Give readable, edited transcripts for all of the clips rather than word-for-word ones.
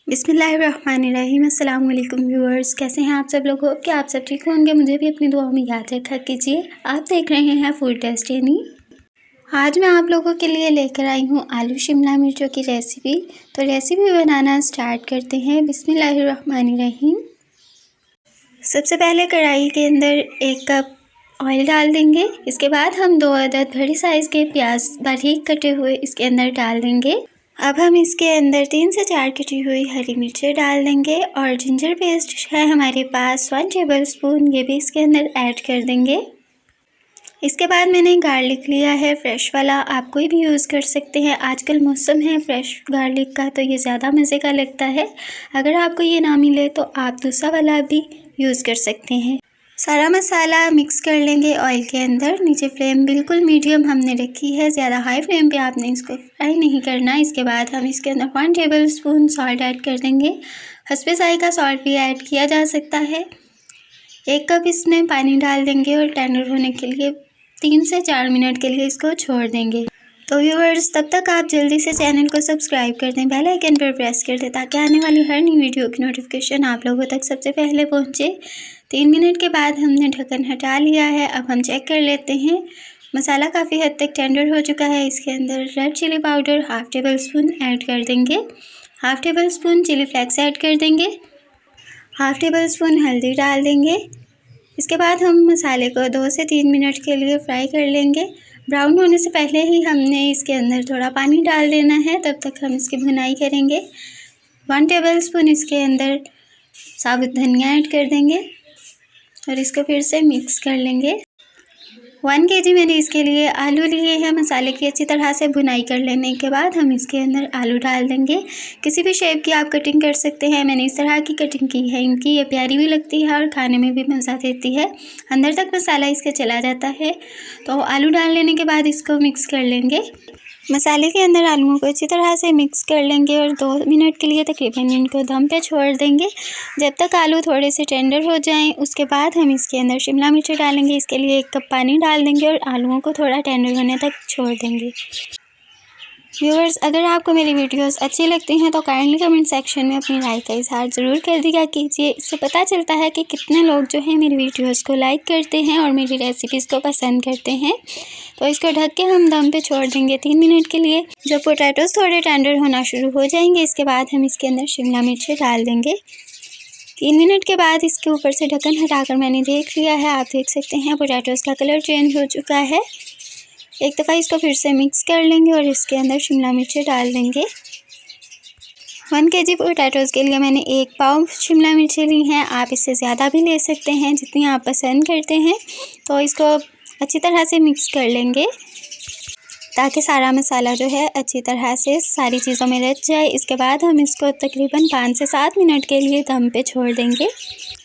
बिस्मिल्लाहिर्रहमानिर्रहीम। अस्सलाम वालेकुम व्यूअर्स, कैसे हैं आप सब लोग? होप कि आप सब ठीक होंगे। मुझे भी अपनी दुआओं में याद रखा कीजिए। आप देख रहे हैं फूड डेस्टिनी। आज मैं आप लोगों के लिए लेकर आई हूँ आलू शिमला मिर्चों की रेसिपी। तो रेसिपी बनाना स्टार्ट करते हैं। बिस्मिल्लाहिर्रहमानिर्रहीम। सबसे पहले कढ़ाई के अंदर 1 कप ऑयल डाल देंगे। इसके बाद हम 2 अदद बड़ी साइज़ के प्याज बारीक कटे हुए इसके अंदर डाल देंगे। अब हम इसके अंदर 3 से 4 कटी हुई हरी मिर्चें डाल देंगे और जिंजर पेस्ट है हमारे पास 1 टेबल स्पून, ये भी इसके अंदर ऐड कर देंगे। इसके बाद मैंने गार्लिक लिया है फ्रेश वाला, आप कोई भी यूज़ कर सकते हैं। आजकल मौसम है फ्रेश गार्लिक का तो ये ज़्यादा मज़े का लगता है। अगर आपको ये ना मिले तो आप दूसरा वाला भी यूज़ कर सकते हैं। सारा मसाला मिक्स कर लेंगे ऑयल के अंदर। नीचे फ्लेम बिल्कुल मीडियम हमने रखी है, ज़्यादा हाई फ्लेम पे आपने इसको फ्राई नहीं करना। इसके बाद हम इसके अंदर 1 टेबल स्पून सॉल्ट ऐड कर देंगे। हस्बे जायका सॉल्ट भी ऐड किया जा सकता है। 1 कप इसमें पानी डाल देंगे और टेंडर होने के लिए 3 से 4 मिनट के लिए इसको छोड़ देंगे। तो व्यूअर्स, तब तक आप जल्दी से चैनल को सब्सक्राइब कर दें, बेल आइकन पर प्रेस कर दें ताकि आने वाली हर नई वीडियो की नोटिफिकेशन आप लोगों तक सबसे पहले पहुंचे। 3 मिनट के बाद हमने ढक्कन हटा लिया है। अब हम चेक कर लेते हैं। मसाला काफ़ी हद तक टेंडर हो चुका है। इसके अंदर red chilli powder 1/2 tablespoon add कर देंगे। 1/2 tablespoon chilli flakes add कर देंगे। 1/2 टेबल स्पून हल्दी डाल देंगे। इसके बाद हम मसाले को 2 से 3 मिनट के लिए फ्राई कर लेंगे। ब्राउन होने से पहले ही हमने इसके अंदर थोड़ा पानी डाल देना है, तब तक हम इसकी भुनाई करेंगे। 1 टेबल स्पून इसके अंदर साबुत धनिया ऐड कर देंगे और इसको फिर से मिक्स कर लेंगे। 1 केजी मैंने इसके लिए आलू लिए हैं। मसाले की अच्छी तरह से भुनाई कर लेने के बाद हम इसके अंदर आलू डाल देंगे। किसी भी शेप की आप कटिंग कर सकते हैं, मैंने इस तरह की कटिंग की है इनकी। ये प्यारी भी लगती है और खाने में भी मज़ा देती है। अंदर तक मसाला इसका चला जाता है। तो आलू डाल लेने के बाद इसको मिक्स कर लेंगे। मसाले के अंदर आलूओं को अच्छी तरह से मिक्स कर लेंगे और 2 मिनट के लिए तकरीबन इनको दम पे छोड़ देंगे, जब तक आलू थोड़े से टेंडर हो जाएं। उसके बाद हम इसके अंदर शिमला मिर्च डालेंगे। इसके लिए 1 कप पानी डाल देंगे और आलूओं को थोड़ा टेंडर होने तक छोड़ देंगे। व्यूअर्स, अगर आपको मेरी वीडियोस अच्छी लगती हैं तो काइंडली कमेंट सेक्शन में अपनी राय का इजहार ज़रूर कर दिया कीजिए। इससे पता चलता है कि कितने लोग जो हैं मेरी वीडियोस को लाइक करते हैं और मेरी रेसिपीज़ को पसंद करते हैं। तो इसको ढक के हम दम पे छोड़ देंगे 3 मिनट के लिए। जब पोटैटोज़ थोड़े टेंडर होना शुरू हो जाएंगे, इसके बाद हम इसके अंदर शिमला मिर्च डाल देंगे। 3 मिनट के बाद इसके ऊपर से ढक्कन हटाकर मैंने देख लिया है। आप देख सकते हैं पोटैटोज़ का कलर चेंज हो चुका है। एक दफ़ा इसको फिर से मिक्स कर लेंगे और इसके अंदर शिमला मिर्चें डाल देंगे। 1 केजी पोटैटोज़ के लिए मैंने 1 पाव शिमला मिर्चें ली हैं। आप इससे ज़्यादा भी ले सकते हैं जितनी आप पसंद करते हैं। तो इसको अच्छी तरह से मिक्स कर लेंगे ताकि सारा मसाला जो है अच्छी तरह से सारी चीज़ों में रच जाए। इसके बाद हम इसको तकरीबन 5 से 7 मिनट के लिए दम पे छोड़ देंगे।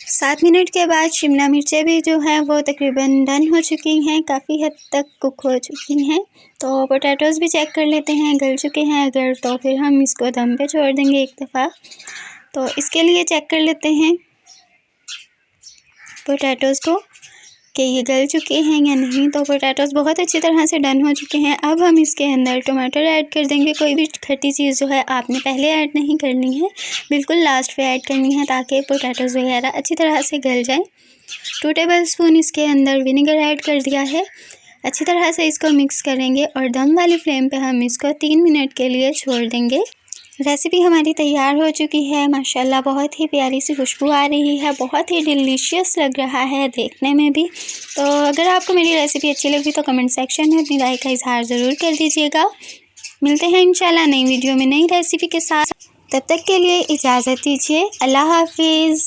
7 मिनट के बाद शिमला मिर्चें भी जो हैं वो तकरीबन डन हो चुकी हैं, काफ़ी हद तक कुक हो चुकी हैं। तो पोटैटोज़ भी चेक कर लेते हैं, गल चुके हैं अगर तो फिर हम इसको दम पे छोड़ देंगे 1 दफ़ा। तो इसके लिए चेक कर लेते हैं पोटैटोज़ को कि ये गल चुके हैं या नहीं। तो पोटैटोज़ बहुत अच्छी तरह से डन हो चुके हैं। अब हम इसके अंदर टमाटर ऐड कर देंगे। कोई भी खट्टी चीज़ जो है आपने पहले ऐड नहीं करनी है, बिल्कुल लास्ट पे ऐड करनी है ताकि पोटैटोज़ वगैरह अच्छी तरह से गल जाएं। 2 टेबल स्पून इसके अंदर विनेगर ऐड कर दिया है। अच्छी तरह से इसको मिक्स करेंगे और दम वाली फ्लेम पे हम इसको 3 मिनट के लिए छोड़ देंगे। रेसिपी हमारी तैयार हो चुकी है। माशाल्लाह बहुत ही प्यारी सी खुशबू आ रही है, बहुत ही डिलीशियस लग रहा है देखने में भी। तो अगर आपको मेरी रेसिपी अच्छी लगी तो कमेंट सेक्शन में अपनी राय का इजहार ज़रूर कर दीजिएगा। मिलते हैं इंशाल्लाह नई वीडियो में नई रेसिपी के साथ। तब तक के लिए इजाज़त दीजिए। अल्लाह हाफिज़।